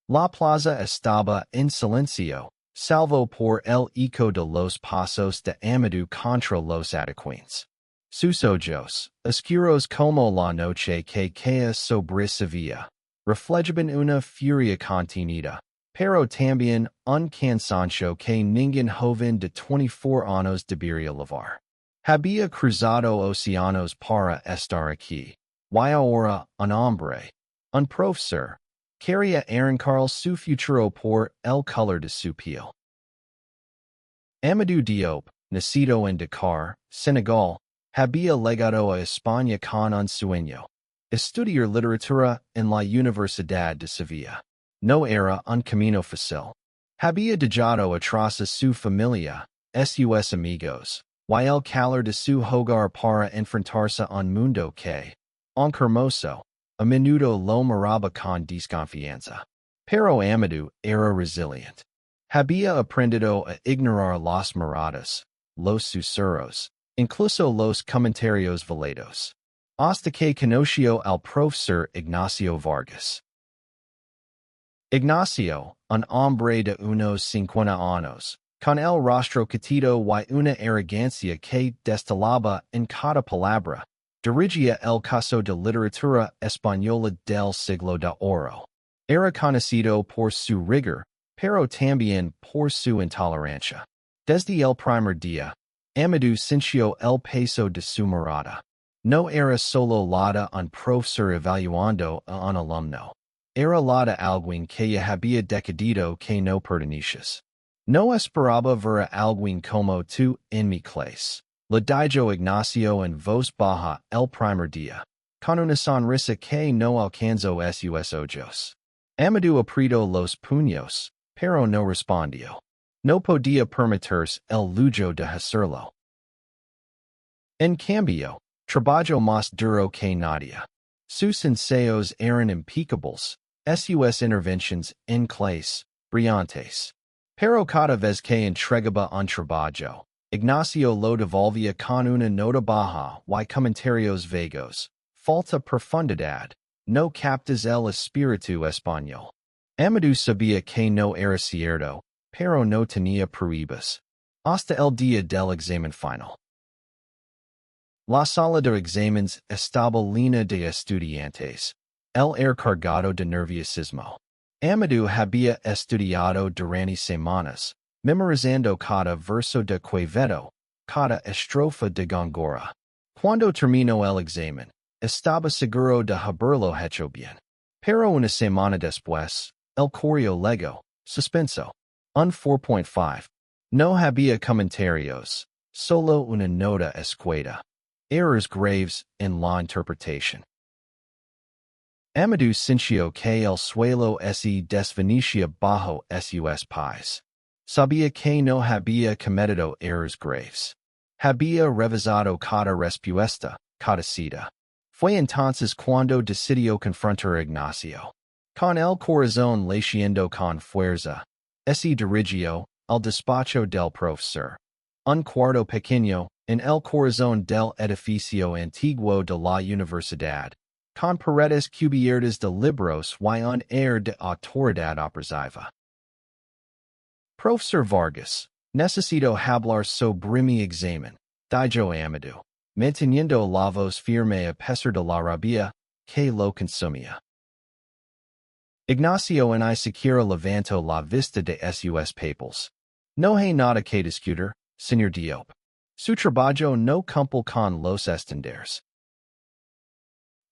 La plaza estaba en silencio, salvo por el eco de los pasos de Amadou contra los adoquines. Sus ojos, oscuros como la noche que cae sobre Sevilla, reflejaban una furia contenida, pero también un cansancio que ningún joven de 24 años debería llevar. Había cruzado océanos para estar aquí, y ahora un hombre, un profesor, quería arrancar su futuro por el color de su piel. Amadou Diop, nacido en Dakar, Senegal, había llegado a España con un sueño: estudiar literatura en la Universidad de Sevilla. No era un camino fácil. Había dejado atrás a su familia, sus amigos, y el calor de su hogar para enfrentarse a un mundo que, aunque hermoso, a menudo lo miraba con desconfianza. Pero Amadou era resilient. Había aprendido a ignorar las miradas, los susurros, incluso los comentarios velados, hasta que conoció al profesor Ignacio Vargas. Ignacio, un hombre de unos 50 años, con el rostro catido y una arrogancia que destilaba en cada palabra, dirigía el caso de literatura española del siglo de oro. Era conocido por su rigor, pero también por su intolerancia. Desde el primer día, Amadou sintió el peso de su mirada. No era solo la de un profesor evaluando a un alumno. Era la de alguien que ya había decidido que no pertenecías. No esperaba ver a alguien como tú en mi clase. Le dijo Ignacio en voz baja el primer día, con una sonrisa que no alcanzó sus ojos. Amadou apretó los puños, pero no respondió. No podía permitirse el lujo de hacerlo. En cambio, trabajó más duro que nadie. Sus ensayos eran impecables, sus interventions en clase, brillantes. Pero cada vez que entregaba un trabajo, Ignacio lo devolvía con una nota baja y comentarios vagos. Falta profundidad. No captas el espíritu español. Amadou sabía que no era cierto, pero no tenía pruebas. Hasta el día del examen final. La sala de exámenes estaba llena de estudiantes. Él era cargado de nerviosismo. Amadou había estudiado durante semanas, memorizando cada verso de Quevedo, cada estrofa de Góngora. Cuando terminó el examen, estaba seguro de haberlo hecho bien. Pero una semana después, el correo llegó, suspenso. Un 4.5. No había comentarios, solo una nota escueta. Errors graves en la interpretación. Amadou sintió que el suelo se desvanecía bajo sus pies. Sabía que no había cometido errors graves. Había revisado cada respuesta, cada cita. Fue entonces cuando decidió confrontar a Ignacio. Con el corazón latiendo con fuerza, se dirigió al despacho del profesor. Un cuarto pequeño, en el corazón del edificio antiguo de la universidad, con paredes cubiertas de libros y un aire de autoridad opresiva. Profesor Vargas, necesito hablar sobre mi examen, dijo Amadou, manteniendo la voz firme a pesar de la rabia que lo consumía. Ignacio ni siquiera levantó la vista de sus papers. No hay nada que discutir, señor Diop. Su trabajo no cumple con los estándares.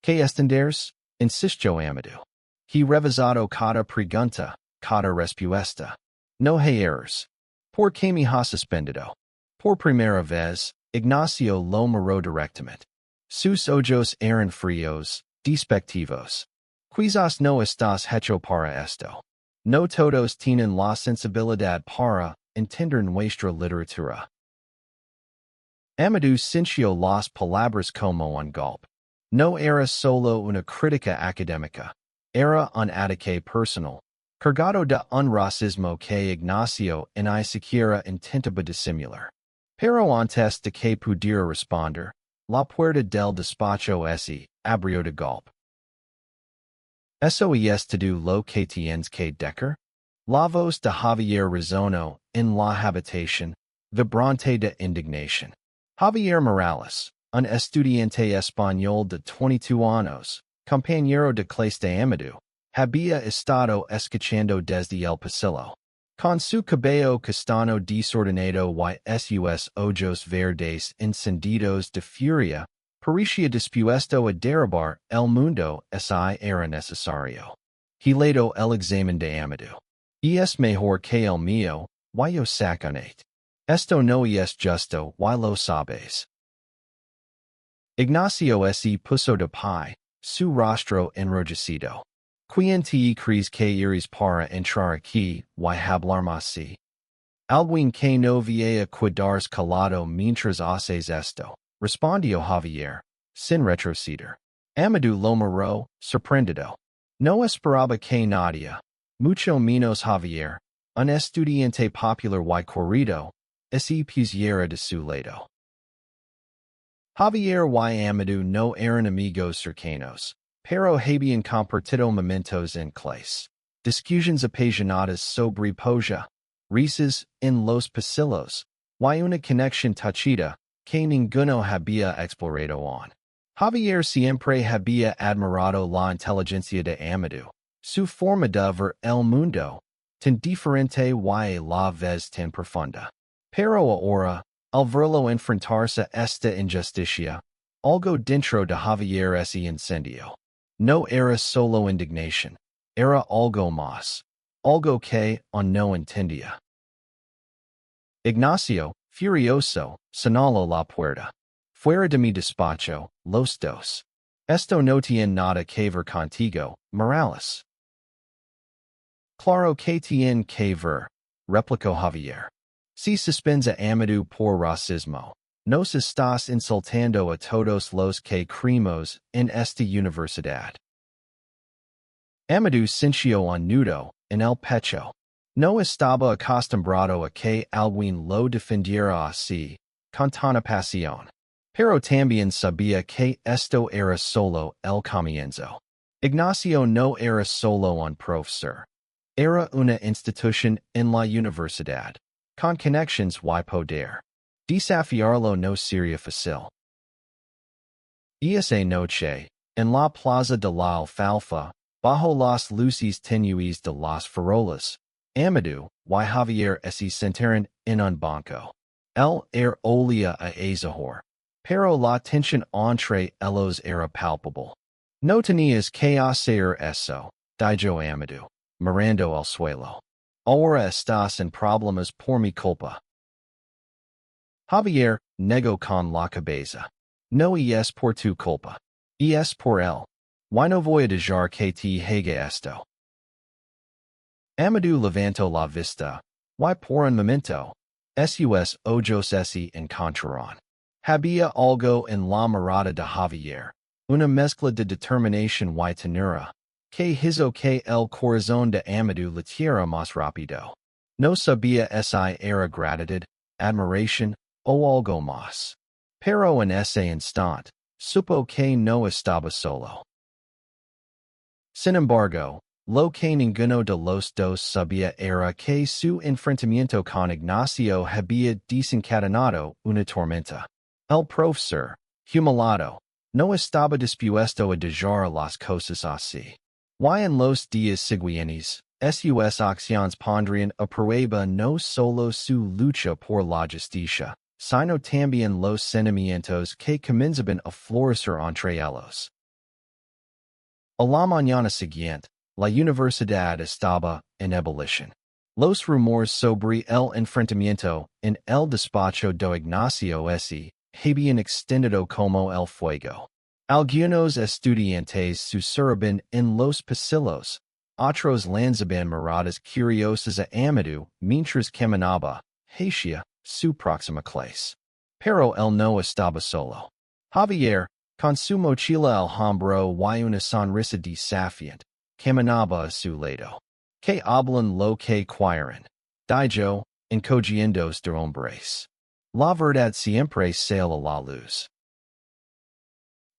¿Qué estándares? Insistió Amadou. He revisado cada pregunta, cada respuesta. No hay errors. ¿Por qué me ha suspendido? Por primera vez, Ignacio lo miró directamente. Sus ojos eran fríos, despectivos. Quizás no estás hecho para esto. No todos tienen la sensibilidad para entender nuestra literatura. Amadou sintió las palabras como un golpe. No era solo una crítica académica, era un ataque personal, cargado de un racismo que Ignacio ni siquiera intentaba disimular. Pero antes de que pudiera responder, la puerta del despacho se abrió de golpe. Soes to do lo que tienes que decker? La voz de Javier Rizono en la habitación, vibrante de indignación. Javier Morales, un estudiante español de 22 años, compañero de clase de Amadou, había estado escuchando desde el pasillo. Con su cabello castaño desordenado y sus ojos verdes encendidos de furia, parecía dispuesto a derribar el mundo si era necesario. He leído el examen de Amadou. Y es mejor que el mío, y yo saconate. Esto no es justo, y lo sabes. Ignacio se puso de pie, su rostro enrojecido. ¿Quién te crees que eres para entrar aquí, y hablarme así? Alguien que no vaya a quedarse calado mientras haces esto, respondió Javier, sin retroceder. Amadou lo miró, sorprendido. No esperaba que nadie, mucho menos Javier, un estudiante popular y querido, se pusiera de su lado. Javier y Amadou no eran amigos cercanos, pero habían compartido momentos en clase, discusiones apasionadas sobre polla, risas en los pasillos, y una conexión touchida que ninguno había explorado on. Javier siempre había admirado la inteligencia de Amadou, su forma de ver el mundo, tan diferente y a la vez tan profunda. Pero ahora, al verlo enfrentarse a esta injusticia, algo dentro de Javier se incendió. No era solo indignación, era algo más, algo que aún no entendía. Ignacio, furioso, señaló la puerta. Fuera de mi despacho, los dos. Esto no tiene nada que ver contigo, Morales. Claro que tiene que ver, replicó Javier. Si suspendes a Amadou por racismo, nos estás insultando a todos los que creemos en esta universidad. Amadou sintió un nudo en el pecho. No estaba acostumbrado a que alguien lo defendiera así, con tanta pasión. Pero también sabía que esto era solo el comienzo. Ignacio no era solo un profesor. Era una institución en la universidad, con conexiones y poder. Desafiarlo no sería fácil. Esa noche, en la plaza de la Alfalfa, bajo las luces tenues de las farolas, Amadou y Javier se sentaron en un banco. El olía a azahar, pero la tensión entre ellos era palpable. No tenías que hacer eso, dijo Amadou, mirando al suelo. Ahora estás en problemas por mi culpa. Javier negó con la cabeza. No es por tu culpa. Es por él. Y no voy a dejar que te haga esto. Amadou levantó la vista, y por un momento, sus ojos se encontraron. Había algo en la mirada de Javier, una mezcla de determinación y ternura, que hizo que el corazón de Amadou latiera más rápido. No sabía si era gratitud, admiración, o algo más. Pero en ese instante, supo que no estaba solo. Sin embargo, lo que ninguno de los dos sabía era que su enfrentamiento con Ignacio había desencadenado una tormenta. El profesor, humilado, no estaba dispuesto a dejar las cosas así. Y en los días siguientes, sus acciones pondrían a prueba no solo su lucha por la justicia, sino también los sentimientos que comenzaban a florecer entre ellos. A la mañana siguiente, la universidad estaba en ebullición. Los rumores sobre el enfrentamiento en el despacho de Ignacio se habían extendido como el fuego. Algunos estudiantes susurraban en los pasillos, otros lanzaban miradas curiosas a Amadou mientras caminaba hacia su próxima clase. Pero él no estaba solo. Javier, con su mochila al hombro y una sonrisa desafiante, caminaba a su lado. Que hablan lo que quieran, dijo, encogiéndose de hombres. La verdad siempre sale a la luz.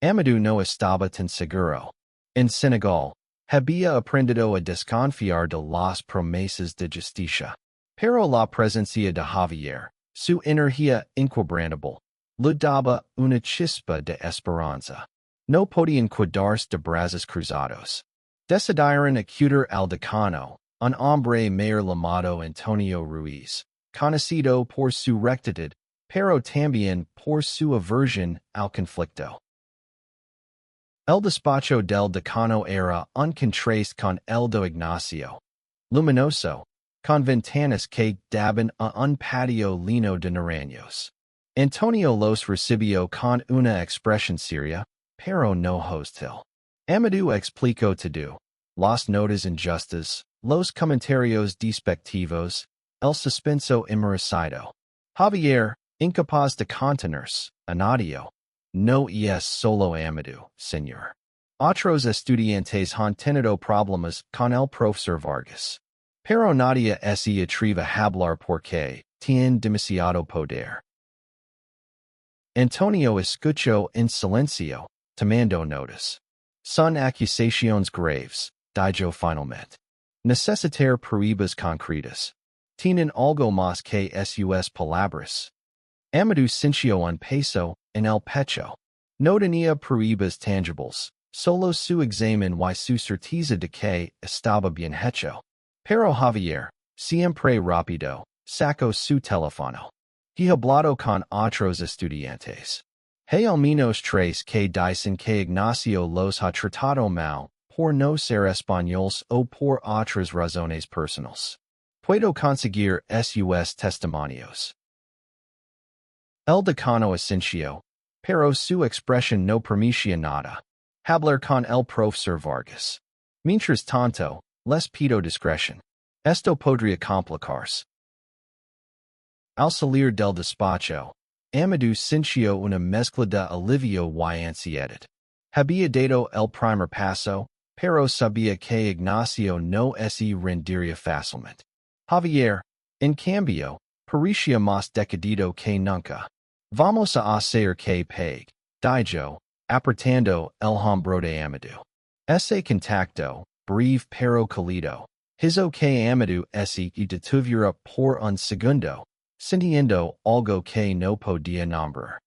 Amadou no estaba tan seguro. En Senegal, Había aprendido a desconfiar de las promesas de justicia. Pero la presencia de Javier, su energía inquebrantable, le daba una chispa de esperanza. No podían quedarse de brazos cruzados. Decidieron acudir al decano, un hombre mayor llamado Antonio Ruiz, conocido por su rectitud, pero también por su aversión al conflicto. El despacho del decano era un contraste con el de Ignacio. Luminoso, con ventanas que daban a un patio lleno de naranjos. Antonio los recibió con una expresión seria, pero no hostil. Amadou explicó todo: las notas injustas, los comentarios despectivos, el suspenso inmerecido. Javier, incapaz de contenerse, añadió: no es solo Amadou, señor. Otros estudiantes han tenido problemas con el profesor Vargas. Pero nadie se atreve a hablar porque tiene demasiado poder. Antonio escuchó en silencio, tomando notas. Son acusaciones graves, dijo finalmente. Necesitar pruebas concretas. Tienen algo más que sus palabras. Amadou sintió un peso en el pecho. No tenía pruebas tangibles, solo su examen y su certeza de que estaba bien hecho. Pero Javier, siempre rápido, sacó su teléfono. He hablado con otros estudiantes. Hay al menos tres que dicen que Ignacio los ha tratado mal, por no ser españoles o por otras razones personales. Puedo conseguir sus testimonios. El decano asintió, pero su expresión no permitía nada. Hablar con el profesor Vargas. Mientras tanto, les pido discreción. Esto podría complicarse. Al salir del despacho, Amadou sintió una mezcla de alivio y ansiedad. Había dado el primer paso, pero sabía que Ignacio no se rendiría fácilmente. Javier, en cambio, parecía más decidido que nunca. Vamos a hacer que pague, dijo, apretando el hombro de Amadou. Ese contacto, breve pero cálido, hizo que Amadou se detuviera por un segundo, sintiendo algo que no podía nombrar.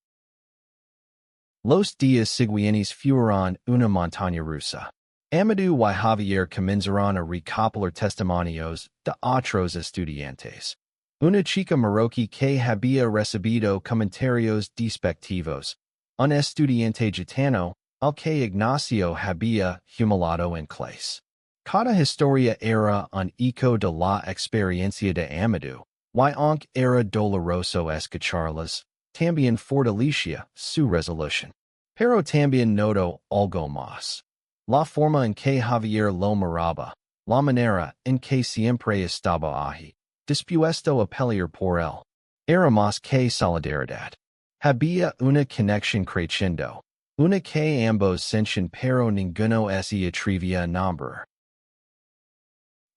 Los días siguientes fueron una montaña rusa. Amadou y Javier comenzaron a recopilar testimonios de otros estudiantes. Una chica marroquí que había recibido comentarios despectivos. Un estudiante gitano, al que Ignacio había humillado en clase. Cada historia era un eco de la experiencia de Amadou, y aunque era doloroso escucharlas, también fortalecía su resolución. Pero también notó algo más. La forma en que Javier lo miraba, la manera en que siempre estaba allí, dispuesto a pelear por él. Era más que solidaridad. Había una conexión creciendo, una que ambos sentían pero ninguno se atrevía a nombrar.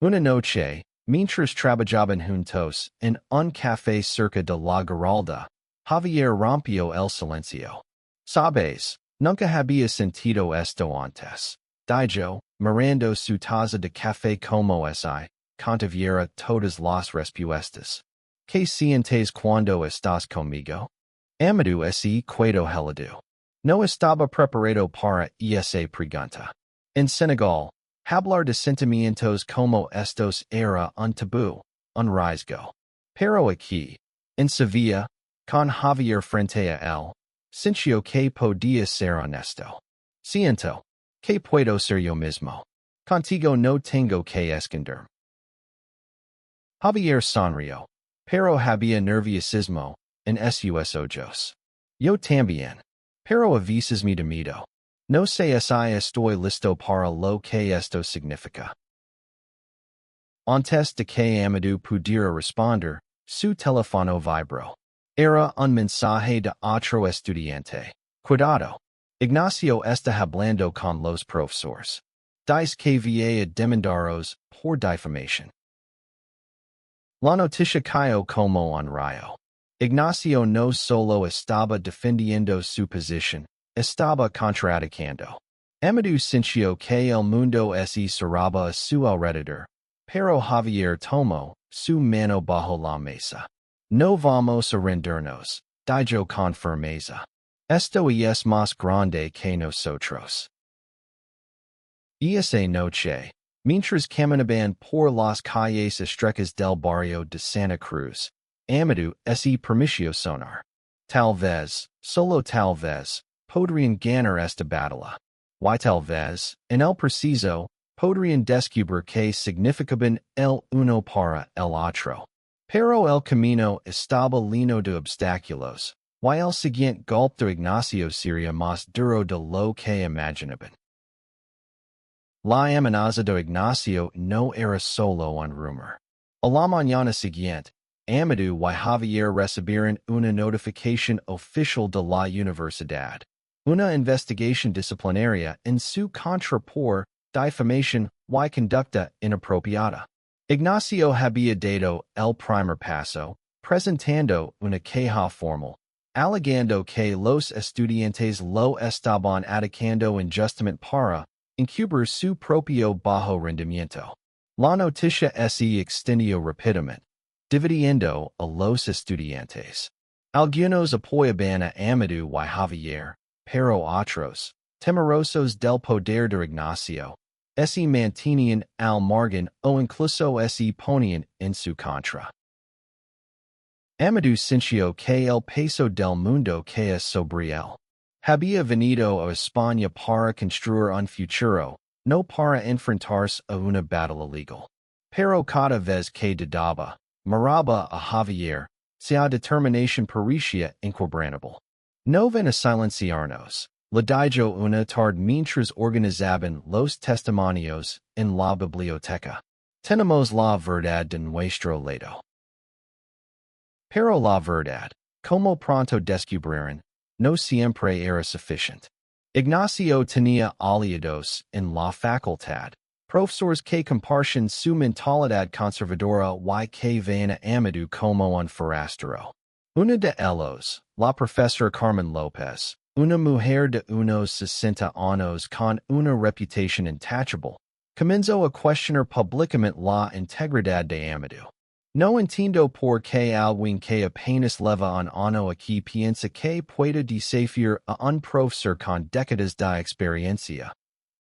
Una noche, mientras trabajaban juntos en un café cerca de la Giralda, Javier rompió el silencio. Sabes, nunca había sentido esto antes, dijo, mirando su taza de café como si contuviera todas las respuestas. ¿Qué sientes cuando estás conmigo? Amadou se quedó helado. No estaba preparado para esa pregunta. En Senegal, hablar de sentimientos como estos era un tabú, un riesgo. Pero aquí, en Sevilla, con Javier frente a él, sintió que podía ser honesto. Siento que puedo ser yo mismo. Contigo no tengo que esconder. Javier sonrió, pero había nerviosismo en sus ojos. Yo también, pero a veces me da miedo. No sé si estoy listo para lo que esto significa. Antes de que Amadou pudiera responder, su teléfono vibró. Era un mensaje de otro estudiante. Cuidado. Ignacio está hablando con los profesores. Dice que va a demandaros por difamación. La noticia cayó como un rayo. Ignacio no solo estaba defendiendo su posición, estaba contraatacando. Amadou Cincio que el mundo se cerraba a su alrededor, pero Javier tomó su mano bajo la mesa. No vamos a rendirnos, dijo con firmeza. Esto es más grande que nosotros. Esa noche, mientras caminaban por las calles estrechas del barrio de Santa Cruz, Amadou se permitió sonar. Tal vez, solo tal vez, podrían ganar esta batalla. Y tal vez, en el preciso, podrían descubrir que significaban el uno para el otro. Pero el camino estaba lleno de obstáculos, y el siguiente golpe de Ignacio sería más duro de lo que imaginaban. La amenaza de Ignacio no era solo un rumor. A la mañana siguiente, Amadou y Javier recibieron una notificación oficial de la universidad. Una investigación disciplinaria en su contra por difamación y conducta inapropiada. Ignacio había dado el primer paso, presentando una queja formal, alegando que los estudiantes lo estaban atacando injustamente para encubrir su propio bajo rendimiento. La noticia se extendió rápidamente, dividiendo a los estudiantes. Algunos apoyaban a Amadou y Javier, pero otros, temerosos del poder de Ignacio, se mantenían al margen o incluso se ponían en su contra. Amadou sintió que el peso del mundo que es sobre él. Había venido a España para construir un futuro, no para enfrentarse a una batalla legal. Pero cada vez que dudaba, miraba a Javier, su determinación parecía inquebrantable. No ven a silenciarnos, le dijo una tarde mientras organizaban los testimonios en la biblioteca. Tenemos la verdad de nuestro lado. Pero la verdad, como pronto descubrieron, no siempre era suficiente. Ignacio tenía aliados en la facultad, profesores que compartían su mentalidad conservadora y que veían a Amadou como un forastero. Una de ellos, la profesora Carmen López, una mujer de unos 60 años con una reputación intachable, comenzó a cuestionar públicamente la integridad de Amadou. No entiendo por qué alguien que apenas leva un año aquí piensa que puede desafiar a un profesor con décadas de experiencia.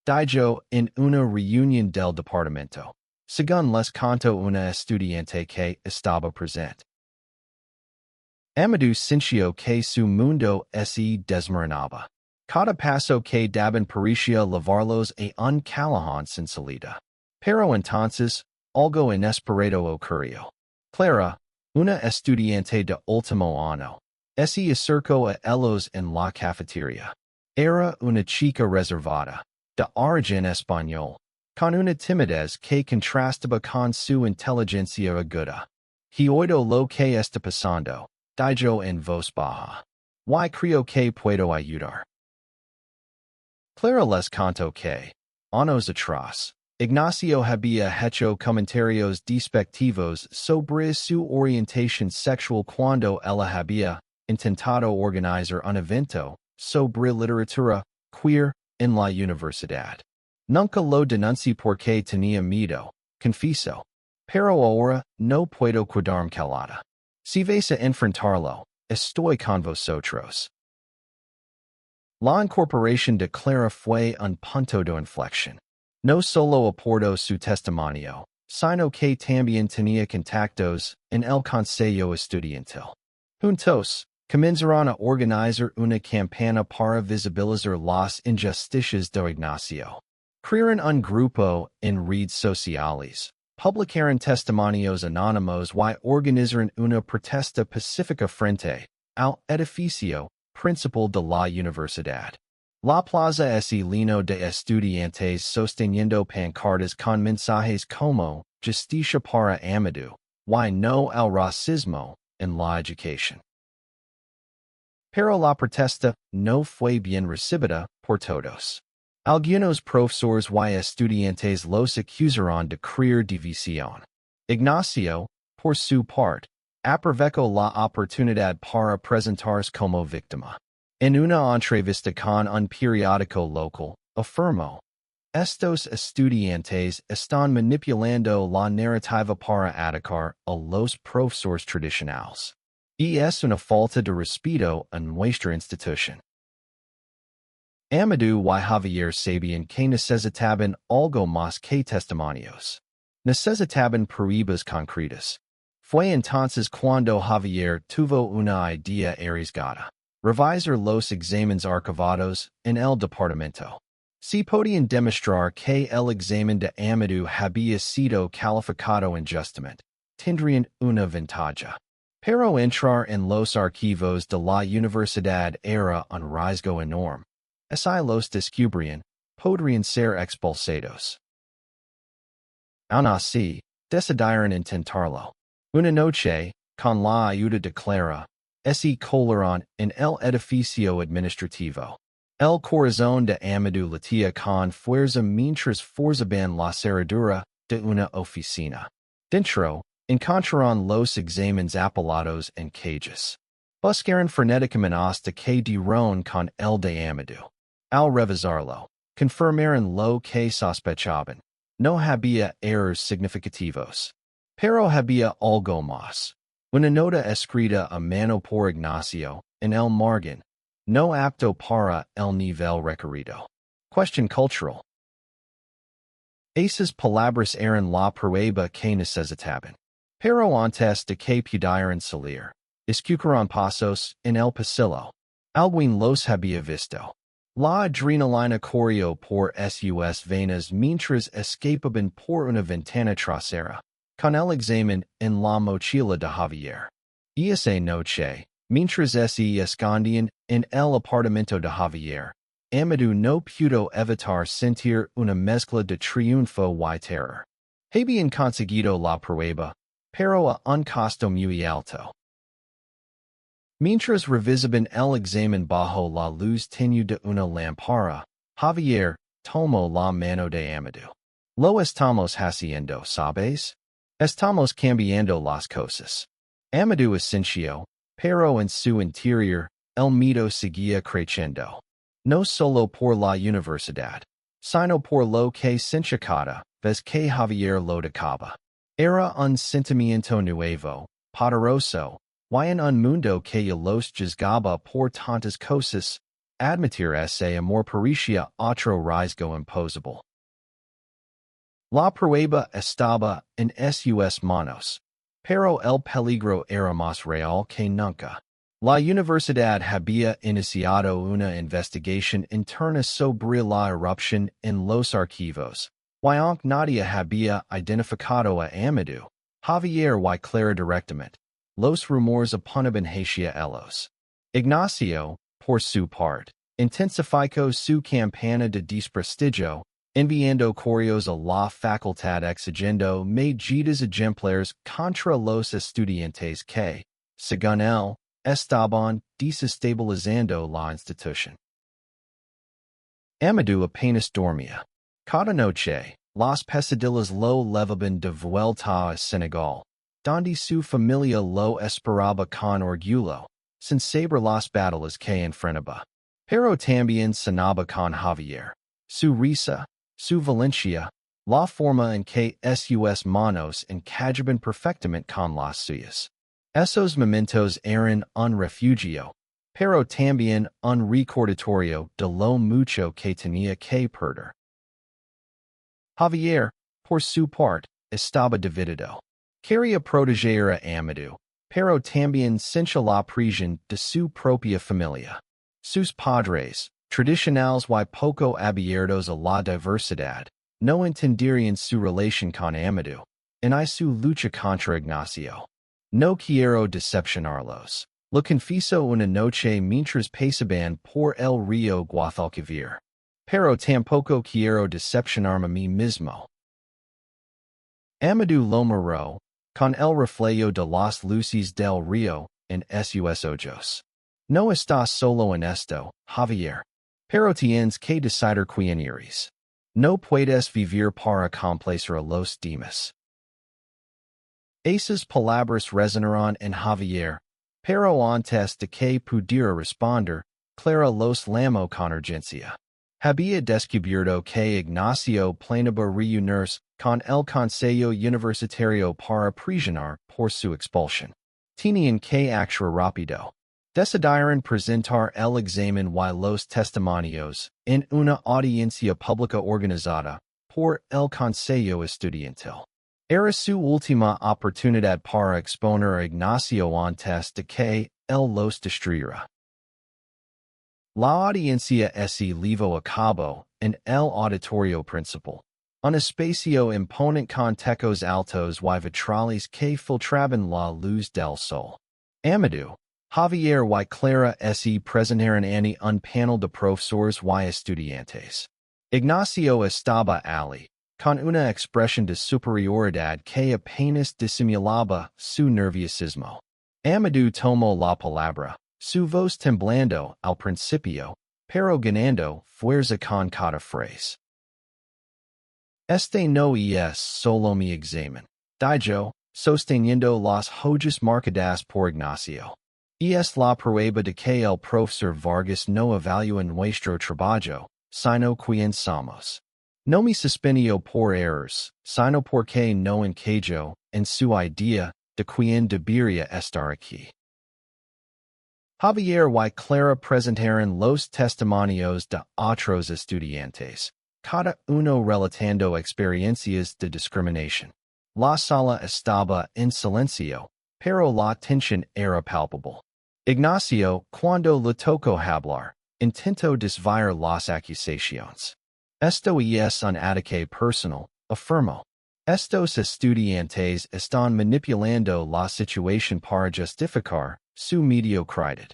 Dijo en una reunión del departamento, según les contó una estudiante que estaba presente. Amadou sintió que su mundo se desmoronaba. Cada paso que daban parecía llevarlos a un callejón sin salida. Pero entonces, algo inesperado ocurrió. Clara, una estudiante de último año, se acercó a ellos en la cafetería. Era una chica reservada, de origen español, con una timidez que contrastaba con su inteligencia aguda. He oído lo que está pasando, dijo en voz baja. Y creo que puedo ayudar. Clara les contó que, años atrás, Ignacio había hecho comentarios despectivos sobre su orientación sexual cuando ella había intentado organizar un evento sobre literatura queer en la universidad. Nunca lo denuncié porque tenía miedo, confesó. Pero ahora no puedo quedarme calada. Si vais a enfrentarlo, estoy con vosotros. La incorporación de Clara fue un punto de inflexión. No solo aportó su testimonio, sino que también tenía contactos en el consejo estudiantil. Juntos, comenzaron a organizar una campaña para visibilizar las injusticias de Ignacio. Crearon un grupo en redes sociales, publicaron testimonios anónimos y organizaron una protesta pacífica frente al edificio principal de la universidad. La plaza es lleno de estudiantes sosteniendo pancartas con mensajes como justicia para Amadou y no al racismo en la educación. Pero la protesta no fue bien recibida por todos. Algunos profesores y estudiantes los acusaron de crear división. Ignacio, por su parte, aprovechó la oportunidad para presentarse como víctima. En una entrevista con un periódico local, Afirmo. Estos estudiantes están manipulando la narrativa para atacar a los profesores tradicionales. Y es una falta de respeto en nuestra institución. Amadou y Javier sabían que necesitaban algo más que testimonios. Necesitaban pruebas concretas. Fue entonces cuando Javier tuvo una idea arriesgada. Revisar los exámenes archivados en el departamento. Si podían demostrar que el examen de Amadou había sido calificado injustamente, tendrían una ventaja. Pero entrar en los archivos de la universidad era un riesgo enorme. Si los descubrían, podrían ser expulsados. Aun así, decidieron intentarlo. Una noche, con la ayuda de Clara, se colaron en el edificio administrativo. El corazón de Amadou latía con fuerza mientras forzaban la cerradura de una oficina. Dentro, encontraron los exámenes apilados en cajas. Buscaron frenéticamente hasta que dieron con el de Amadou. Al revisarlo, confirmaron lo que sospechaban. No había errores significativos. Pero había algo más. Una nota escrita a mano por Ignacio, en el margen. No apto para el nivel requerido. Question cultural. Esas palabras eran la prueba que necesitaban. Pero antes de que pudieran salir, escucharon pasos en el pasillo. Alguien los había visto. La adrenalina corrió por sus venas mientras escapaban por una ventana trasera, con el examen en la mochila de Javier. Y esa noche, mientras se escondían en el apartamento de Javier, Amadou no pudo evitar sentir una mezcla de triunfo y terror. Habían conseguido la prueba, pero a un costo muy alto. Mientras revisaban el examen bajo la luz tenue de una lámpara, Javier tomó la mano de Amadou. Lo estamos haciendo, ¿sabes? Estamos cambiando las cosas. Amadou asintió, pero en su interior, el miedo seguía creciendo. No solo por la universidad, sino por lo que sentía cada vez que Javier lo tocaba. Era un sentimiento nuevo, poderoso, y en un mundo que ya los juzgaba por tantas cosas, admitir ese amor parecía otro riesgo imposible. La prueba estaba en sus manos, pero el peligro era más real que nunca. La universidad había iniciado una investigación interna sobre la erupción en los archivos, y aunque nadie había identificado a Amadou, Javier y Clara directamente, los rumores apuntaban hacia ellos. Ignacio, por su parte, intensificó su campaña de desprestigio, enviando correos a la facultad exigiendo medidas ejemplares contra los estudiantes que, según él, estaban desestabilizando la institución. Amadou apenas dormía. Cada noche, las pesadillas lo llevaban de vuelta a Senegal, donde su familia lo esperaba con orgullo, sin saber las batallas que enfrentaba. Pero también sonaba con Javier. Su risa, su valencia, la forma en que sus manos encajaban perfectamente con las suyas. Esos momentos eran un refugio, pero también un recordatorio de lo mucho que tenía que perder. Javier, por su parte, estaba dividido. Quería proteger a Amadou, pero también sentía la presión de su propia familia. Sus padres, tradicionales y poco abiertos a la diversidad, no entenderían su relación con Amadou, y su lucha contra Ignacio. No quiero decepcionarlos. Lo confieso una noche mientras pasaban por el río Guadalquivir. Pero tampoco quiero decepcionarme a mí mismo. Amadou lo miró, con el reflejo de las luces del río, en sus ojos. No estás solo en esto, Javier. Pero tienes que decidir quién eres. No puedes vivir para complacer a los demás. Esas palabras resonaron en Javier, pero antes de que pudiera responder, Clara los llamó con urgencia. había descubierto que Ignacio planeaba reunirse con el Consejo Universitario para presionar por su expulsión. Tenían que actuar rápido. Decidieron presentar el examen y los testimonios en una audiencia pública organizada por el Consejo Estudiantil. Era su última oportunidad para exponer a Ignacio antes de que él los destruyera. La audiencia se llevó a cabo en el auditorio principal, un espacio imponente con techos altos y vitrales que filtraban la luz del sol. Amadou, Javier y Clara se presentaron ante un panel de profesores y estudiantes. Ignacio estaba allí, con una expresión de superioridad que apenas disimulaba su nerviosismo. Amadou tomó la palabra, su voz temblando al principio, pero ganando fuerza con cada frase. Este no es solo mi examen, dijo, sosteniendo las hojas marcadas por Ignacio. Es la prueba de que el profesor Vargas no evalúa nuestro trabajo, sino quien somos. No me suspendió por errors, sino porque no encajó en su idea de quien debería estar aquí. Javier y Clara presentaron los testimonios de otros estudiantes, cada uno relatando experiencias de discriminación. La sala estaba en silencio, pero la tensión era palpable. Ignacio, cuando le tocó hablar, intentó desviar las acusaciones. Esto es un ataque personal, afirmó. Estos estudiantes están manipulando la situación para justificar su mediocridad.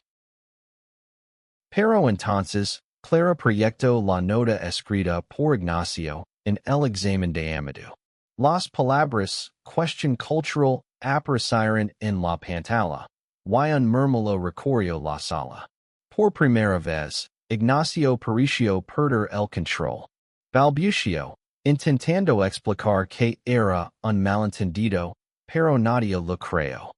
Pero entonces, Clara proyectó la nota escrita por Ignacio en el examen de Amadou. Las palabras, cuestión cultural, aparecieron en la pantalla, y un murmullo recorrió la sala. Por primera vez, Ignacio pareció perder el control. Balbució, intentando explicar que era un malentendido, pero nadie lo creyó.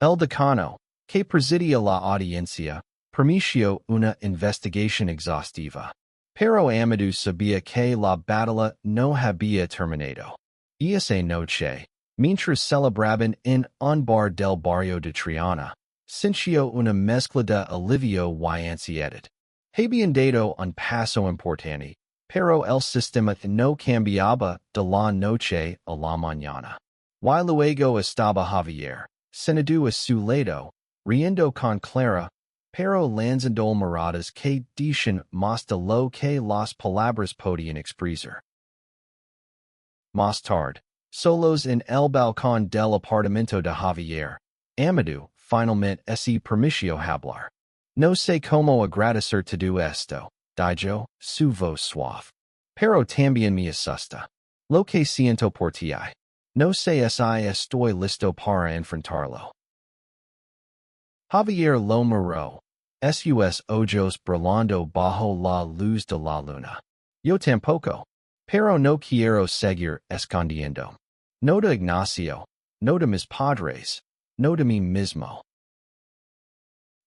El decano, que presidía la audiencia, permitió una investigación exhaustiva. Pero Amadou sabía que la batalla no había terminado. Esa noche, mientras celebraban en un bar del barrio de Triana, sintió una mezcla de alivio y ansiedad. Habían dado un paso importante, pero el sistema no cambiaba de la noche a la mañana. Y luego estaba Javier, sentado a su lado, riendo con Clara, pero lanzando miradas que dicen más de lo que las palabras podían expresar. Más tarde, solos en el balcón del apartamento de Javier, Amadou finalmente se permitió hablar. No sé cómo agradecer todo esto, dijo, su voz suave. Pero también me asusta. Lo que siento por ti. No sé si estoy listo para enfrentarlo. Javier lo miró. Sus ojos brillando bajo la luz de la luna. Yo tampoco. Pero no quiero seguir escondiendo. No de Ignacio, no de mis padres, no de mí mismo.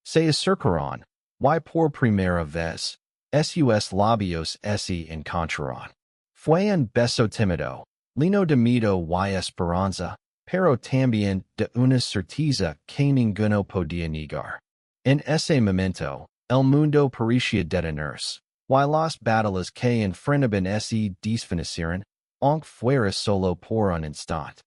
Se acercaron, y por primera vez, sus labios se encontraron. Fue un beso tímido, lleno de miedo y esperanza, pero también de una certeza que ninguno podía negar. En ese momento, el mundo parecía detenerse, y las batallas que enfrentaban se desvanecieron, aunque fuera solo por un instante.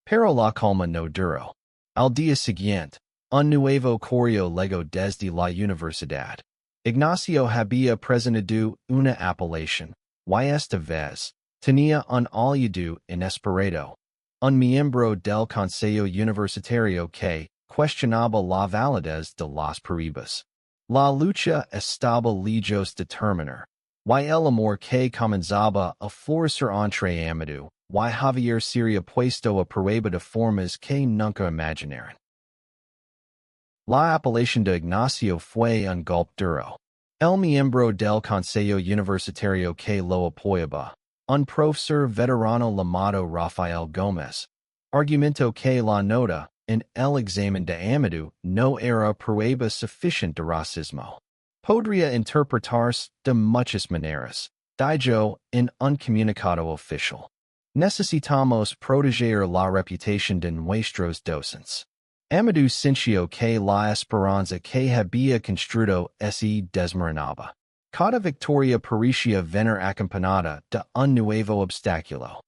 Pero la calma no duró. Al día siguiente, un nuevo correo llegó desde la universidad. Ignacio había presentado una apelación, y esta vez, tenía un aliado inesperado, un miembro del Consejo Universitario que cuestionaba la validez de las pruebas. La lucha estaba lejos de terminar, y el amor que comenzaba a florecer entre Amadou y Javier sería puesto a prueba de formas que nunca imaginaron. La apelación de Ignacio fue un golpe duro. El miembro del Consejo Universitario que lo apoyaba, un profesor veterano llamado Rafael Gómez, argumentó que la nota en el examen de Amadou no era prueba suficiente de racismo. Podría interpretarse de muchas maneras. Dijo en un comunicado oficial. Necesitamos proteger la reputación de nuestros docentes. Amadou sintió que la esperanza que había construido se desmoronaba. Cada victoria parecía venir acompañada de un nuevo obstáculo.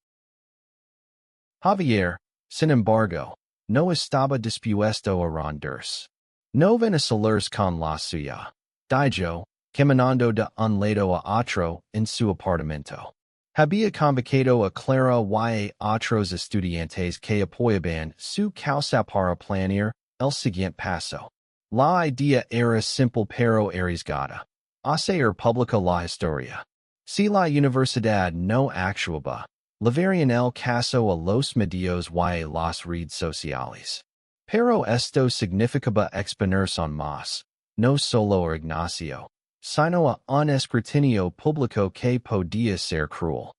Javier, sin embargo, no estaba dispuesto a rendirse. No venezuelers con la suya. Dijo, caminando de un lado a otro en su apartamento. Había convocado a Clara y a otros estudiantes que apoyaban su causa para planear el siguiente paso. La idea era simple pero arriesgada. Hacer pública la historia. Si la universidad no actuaba, llevarían el caso a los medios y las redes sociales. Pero esto significaba exponerse aún más, no solo a Ignacio, sino a un escrutinio público que podía ser cruel.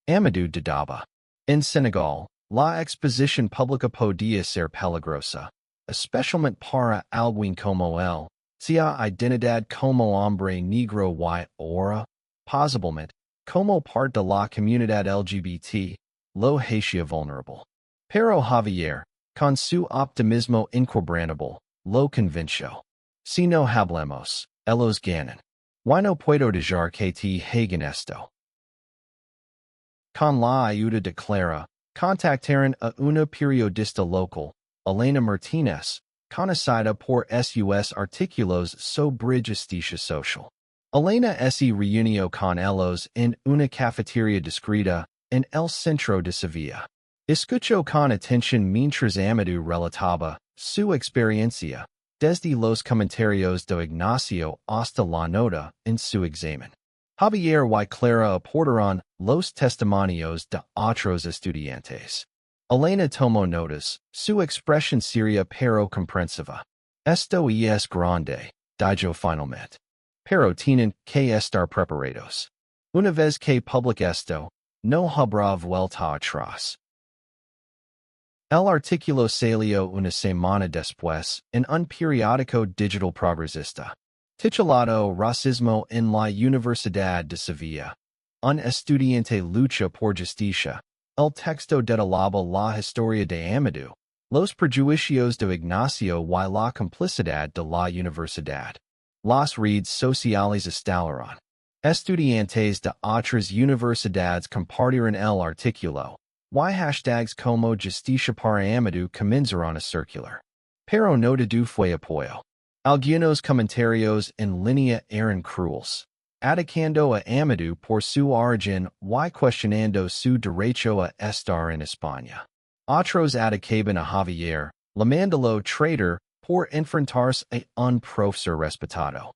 Amadou dudaba. En Senegal, la exposición pública podía ser peligrosa, especialmente para alguien como él, sea identidad como hombre negro y ahora, posiblemente, como parte de la comunidad LGBT, lo hacía vulnerable. Pero Javier, con su optimismo inquebrantable, lo convenció. Si no hablemos, ellos ganan. Y no puedo dejar que te hagan esto. Con la ayuda de Clara, contactaron a una periodista local, Elena Martínez, conocida por sus artículos sobre justicia social. Elena se reunió con ellos en una cafetería discreta en el centro de Sevilla. Escuchó con atención mientras Amadou relataba su experiencia, desde los comentarios de Ignacio hasta la nota en su examen. Javier y Clara aportaron los testimonios de otros estudiantes. Elena tomó notas, su expresión seria pero comprensiva. Esto es grande, dijo finalmente. Pero tienen que estar preparados. Una vez que publique esto, no habrá vuelta atrás. El artículo salió una semana después en un periódico digital progresista, titulado Racismo en la Universidad de Sevilla. Un estudiante lucha por justicia. El texto detallaba la historia de Amadou, los prejuicios de Ignacio y la complicidad de la universidad. Las redes sociales estallaron. Estudiantes de otras universidades compartieron el artículo. Y hashtags como justicia para Amadou comenzaron a circular. Pero no todo fue apoyo. Algunos comentarios en línea eran crueles, atacando a Amadou por su origen y cuestionando su derecho a estar en España. Otros atacaban a Javier, llamándolo traitor por enfrentarse a un profesor respetado.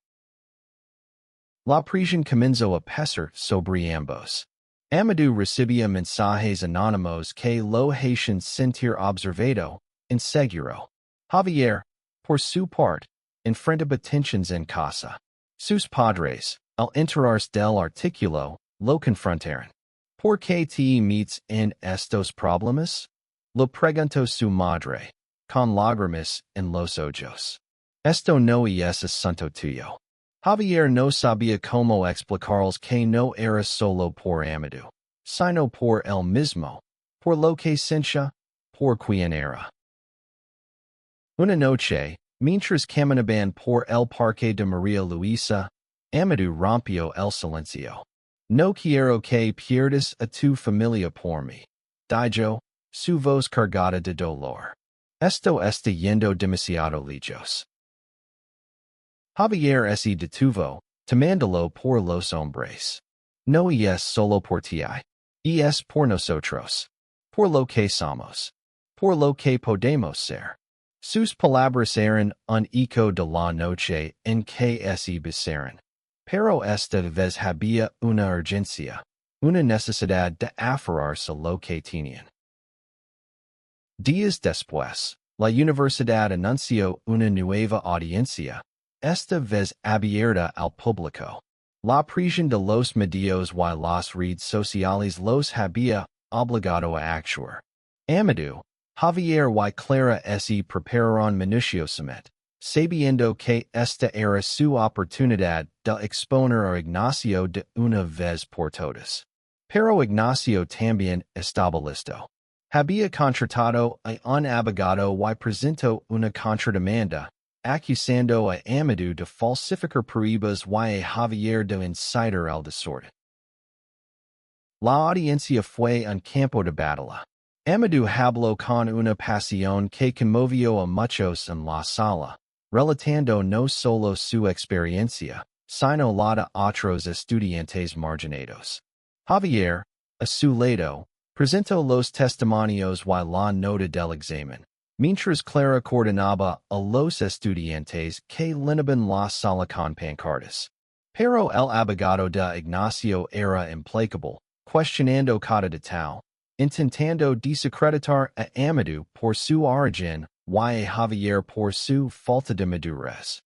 La presión comenzó a pesar sobre ambos. Amadou recibía mensajes anónimos que lo hacían sentir observado, inseguro. Javier, por su parte, enfrentaba tensiones en casa. Sus padres, al enterarse del artículo, lo confrontaron. ¿Por qué te metes en estos problemas? Lo preguntó su madre, con lágrimas en los ojos. Esto no es asunto tuyo. Javier no sabía cómo explicarles que no era solo por Amadou, sino por él mismo, por lo que sentía, por quien era. Una noche, mientras caminaban por el parque de María Luisa, Amadou rompió el silencio. No quiero que pierdas a tu familia por mí, dijo, su voz cargada de dolor. Esto está yendo demasiado lejos. Javier se detuvo, tomándolo por los hombres. No es solo por ti, es por nosotros. Por lo que somos. Por lo que podemos ser. Sus palabras eran un eco de la noche en que se besaron. Pero esta vez había una urgencia, una necesidad de aferrarse a lo que tenían. Días después, la universidad anunció una nueva audiencia, esta vez abierta al público. La presión de los medios y las redes sociales los había obligado a actuar. Amadou, Javier y Clara se prepararon minuciosamente, sabiendo que esta era su oportunidad de exponer a Ignacio de una vez por todas. Pero Ignacio también estaba listo. Había contratado a un abogado y presentó una contrademanda, acusando a Amadou de falsificar pruebas y a Javier de incitar al desorden. La audiencia fue un campo de batalla. Amadou habló con una pasión que conmovió a muchos en la sala, relatando no solo su experiencia, sino la de otros estudiantes marginados. Javier, a su lado, presentó los testimonios y la nota del examen, mientras Clara coordinaba a los estudiantes que llenaban la sala con pancartas. Pero el abogado de Ignacio era implacable, cuestionando cada detalle, intentando desacreditar a Amadou por su origen y a Javier por su falta de madurez.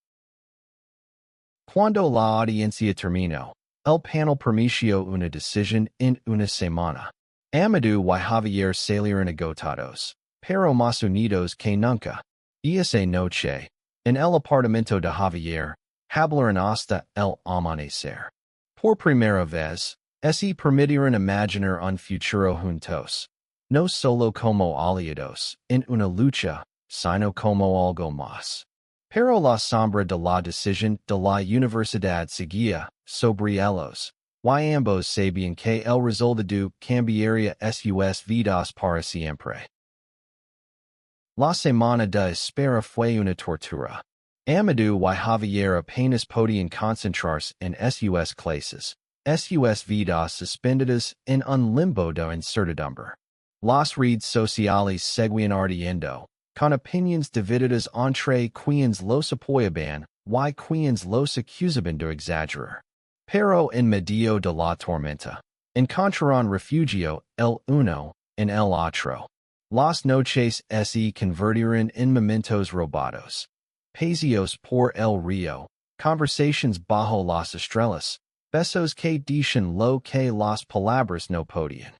Cuando la audiencia terminó, el panel permitió una decisión en una semana. Amadou y Javier salieron agotados, pero más unidos que nunca. Esa noche, en el apartamento de Javier, hablaron hasta el amanecer. Por primera vez, se permitieron imaginar un futuro juntos, no solo como aliados en una lucha, sino como algo más. Pero la sombra de la decisión de la universidad seguía sobre ellos, y ambos sabían que el resultado cambiaría sus vidas para siempre. La semana de espera fue una tortura. Amadou y Javier apenas podían concentrarse en sus clases, sus vidas suspendidas en un limbo de incertidumbre. Las redes sociales seguían ardiendo, con opiniones divididas entre quienes los apoyaban y quienes los acusaban de exagerar. Pero en medio de la tormenta, encontraron refugio el uno en el otro. Las noches se convirtieron en momentos robados. Paseos por el río, conversations bajo las estrellas, besos que dicen lo que las palabras no podían.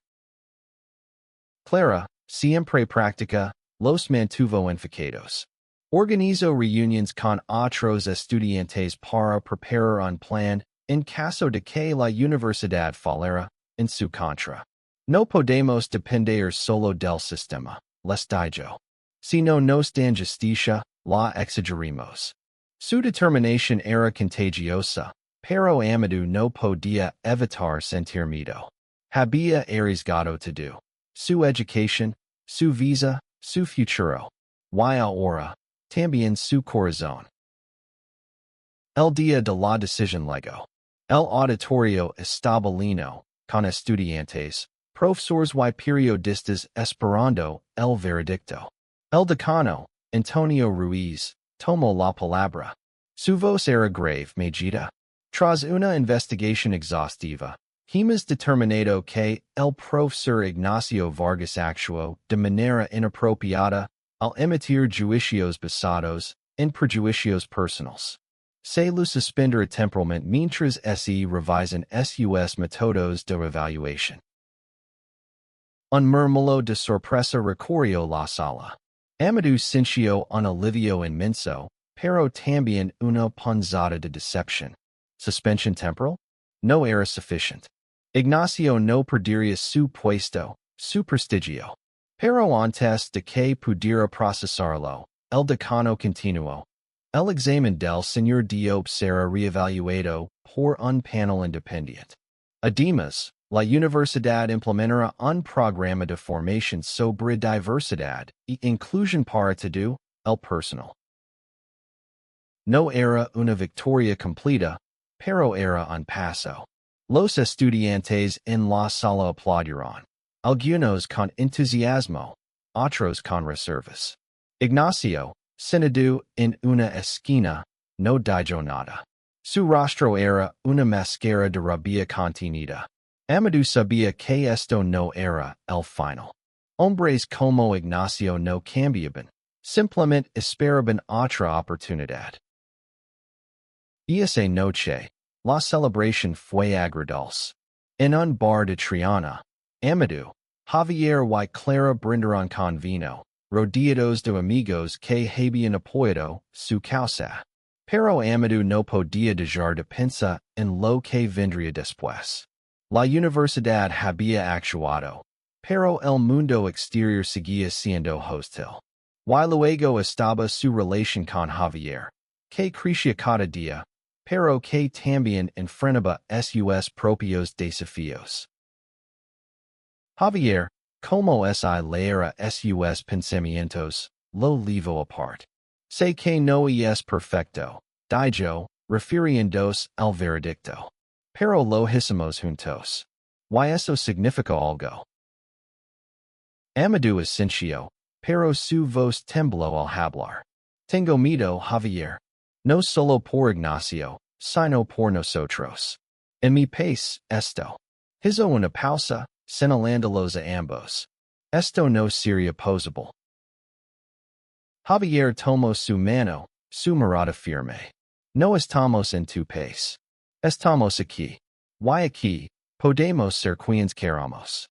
Clara, siempre práctica, los mantuvo enfocados. Organizó reuniones con otros estudiantes para preparar un plan en caso de que la universidad fallara en su contra. No podemos depender solo del sistema, les dijo. Si no nos dan justicia, la exigiremos. Su determinación era contagiosa, pero Amadou no podía evitar sentir miedo. Había arriesgado todo. Su educación, su visa, su futuro. Y ahora, también su corazón. El día de la decisión llegó. El auditorio estaba lleno, con estudiantes, profesores y periodistas esperando el veredicto. El decano, Antonio Ruiz, tomó la palabra. Su voz era grave, Majida. Tras una investigación exhaustiva, hemos determinado que el profesor Ignacio Vargas actuó de manera inapropiada al emitir juicios basados en prejuicios personales. Se lo suspenderá temporalmente mientras se revisan sus métodos de evaluación. Un murmullo de sorpresa recorrió la sala. Amadou sintió un alivio inmenso, pero también una punzada de decepción. Suspensión temporal? No era suficiente. Ignacio no perdería su puesto, su prestigio. Pero antes de que pudiera procesarlo, el decano continuó. El examen del señor Diop será reevaluado por un panel independiente. Además, la universidad implementará un programa de formación sobre diversidad e inclusión para todo el personal. No era una victoria completa, pero era un paso. Los estudiantes en la sala aplaudieron, algunos con entusiasmo, otros con reservas. Ignacio, sentado en una esquina, no dijo nada. Su rostro era una máscara de rabia contenida. Amadou sabía que esto no era el final. Hombres como Ignacio no cambiaban, simplemente esperaban otra oportunidad. Esa noche, la celebración fue agradable. En un bar de Triana, Amadou, Javier y Clara brindaron con vino, rodeados de amigos que habían apoyado su causa. Pero Amadou no podía dejar de pensar en lo que vendría después. La universidad había actuado, pero el mundo exterior seguía siendo hostil. Y luego estaba su relación con Javier, que crecía cada día, pero que también enfrentaba sus propios desafíos. Javier, como es leer sus pensamientos, lo levo aparte. Sé que no es perfecto, dijo, refiriéndose al veredicto. Pero lo hicimos juntos. Y eso significa algo. Amadou asintió, pero su voz tembló al hablar. Tengo miedo, Javier. No solo por Ignacio, sino por nosotros. En mi país, esto. Hizo una pausa, señalándolos a ambos. Esto no sería posible. Javier tomó su mano, su mirada firme. No estamos en tu país. Estamos aquí. Y aquí, podemos ser quienes queramos.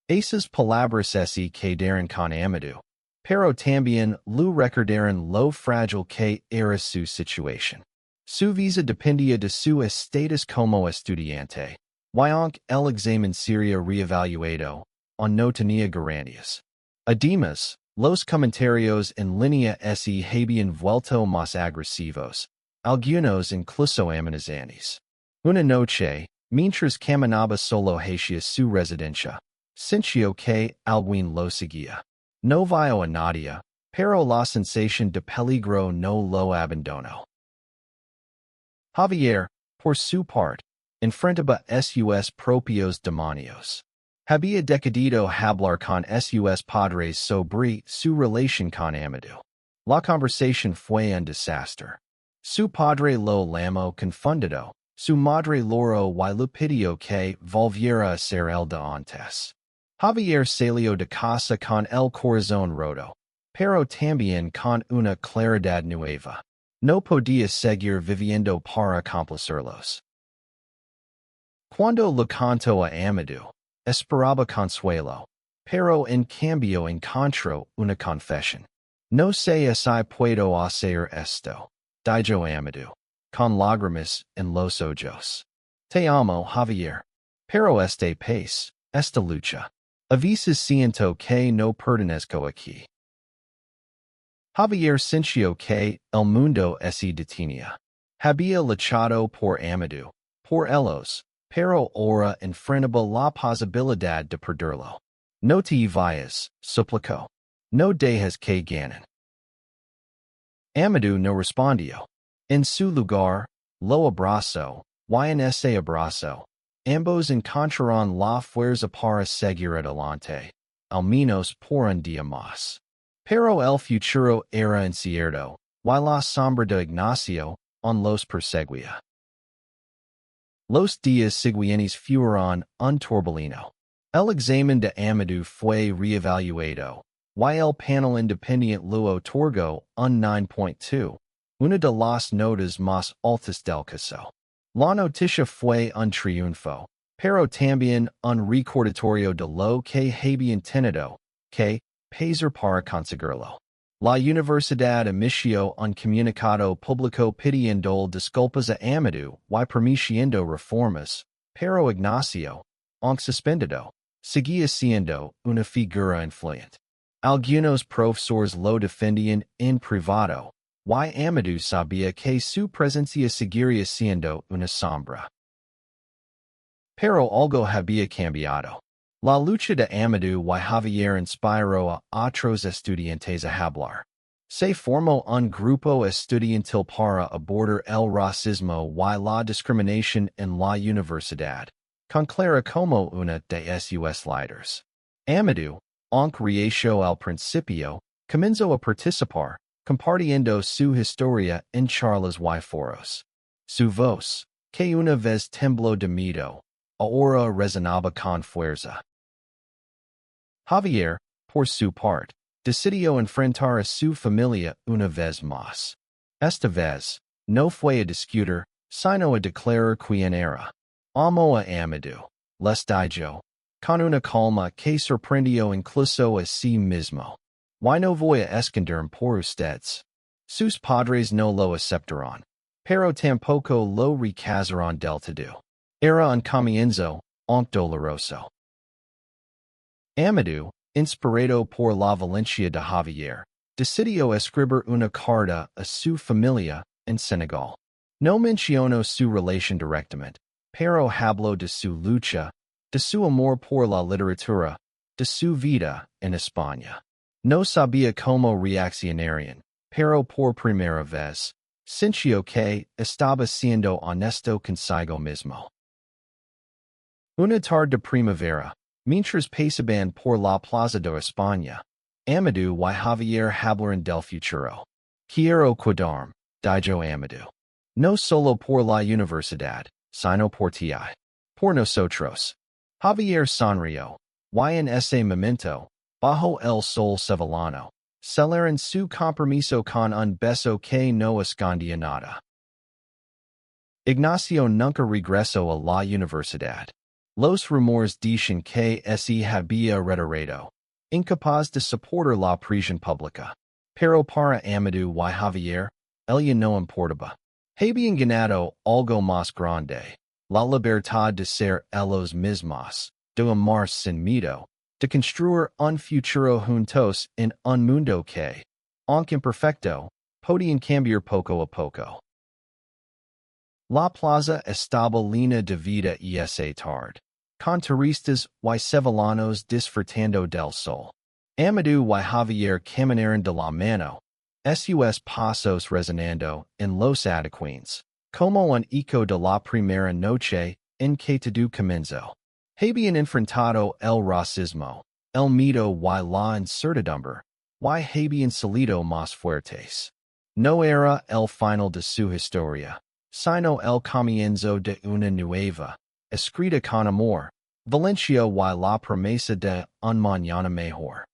Esas palabras se quedaron con Amadou, pero también lo recordaron lo frágil que era su situación. Su visa dependía de su estatus como estudiante, y aunque el examen sería reevaluado, aún no tenía garantías. Además, los comentarios en línea se habían vuelto más agresivos, algunos incluso amenazantes. Una noche, mientras caminaba solo hacia su residencia, sintió que alguien lo seguía. No vio a nadie, pero la sensación de peligro no lo abandonó. Javier, por su parte, enfrentaba sus propios demonios. Había decidido hablar con sus padres sobre su relación con Amadou. La conversación fue un desastre. Su padre lo llamó confundido, su madre lloró y le pidió que volviera a ser el de antes. Javier salió de casa con el corazón roto, pero también con una claridad nueva. No podía seguir viviendo para complacerlos. Cuando le contó a Amadou, esperaba consuelo, pero en cambio encontró una confesión. No sé si puedo hacer esto, dijo Amadou, con lágrimas en los ojos. Te amo, Javier. Pero este país, esta lucha. A veces siento que no pertenezco aquí. Javier sintió que el mundo se detenía. Había luchado por Amadou, por ellos, pero ahora enfrentaba la posibilidad de perderlo. No te vayas, suplicó. No dejes que ganen. Amadou no respondió. En su lugar, lo abrazó, y en ese abrazo, ambos encontraron la fuerza para seguir adelante, al menos por un día más. Pero el futuro era incierto, y la sombra de Ignacio aún los perseguía. Los días siguientes fueron un torbellino. El examen de Amadou fue reevaluado, y el panel independiente lo otorgó un 9.2, una de las notas más altas del caso. La noticia fue un triunfo, pero también un recordatorio de lo que habían tenido que pasar para conseguirlo. La universidad emitió un comunicado público pidiendo disculpas a Amadou y permitiendo reformas, pero Ignacio, aunque suspendido, seguía siendo una figura influyente. Algunos profesores lo defendían en privado, y Amadou sabía que su presencia seguiría siendo una sombra. Pero algo había cambiado. La lucha de Amadou y Javier inspiró a otros estudiantes a hablar. Se formó un grupo estudiantil para abordar el racismo y la discriminación en la universidad, con Clara como una de sus líderes. Amadou, aunque reacio al principio, comenzó a participar, compartiendo su historia en charlas y foros. Su voz, que una vez tembló de miedo, ahora resonaba con fuerza. Javier, por su parte, decidió enfrentar a su familia una vez más. Esta vez, no fue a discutir, sino a declarar quién era. Amo a Amadou, les dijo, con una calma que sorprendió incluso a sí mismo. Y no voy a esconder por ustedes. Sus padres no lo aceptaron, pero tampoco lo rechazaron del todo. Era un comienzo, doloroso. Amadou, inspirado por la Valencia de Javier, decidió escribir una carta a su familia en Senegal. No mencionó su relación directamente, pero habló de su lucha, de su amor por la literatura, de su vida en España. No sabía cómo reaccionarían, pero por primera vez, sintió que estaba siendo honesto consigo mismo. Una tarde de primavera, mientras pasaban por la plaza de España, Amadou y Javier hablaron del futuro. Quiero quedarme, dijo Amadou. No solo por la universidad, sino por ti. Por nosotros. Javier sonrió, y en ese momento, bajo el sol sevillano, celebraron su compromiso con un beso que no escondía nada. Ignacio nunca regresó a la universidad. Los rumores dicen que se había retirado, incapaz de soportar la presión pública. Pero para Amadou y Javier, ella no importaba. Habían ganado algo más grande, la libertad de ser ellos mismos, de amar sin miedo, de construir un futuro juntos en un mundo que, aunque imperfecto, podían cambiar poco a poco. La plaza estaba llena de vida esa tarde, con turistas y sevillanos disfrutando del sol. Amadou y Javier caminaron de la mano, sus pasos resonando en los adoquines, como un eco de la primera noche en que todo comenzó. Habían enfrentado el racismo, el miedo y la incertidumbre, y habían salido más fuertes. No era el final de su historia, sino el comienzo de una nueva, escrita con amor, Valencia y la promesa de un mañana mejor.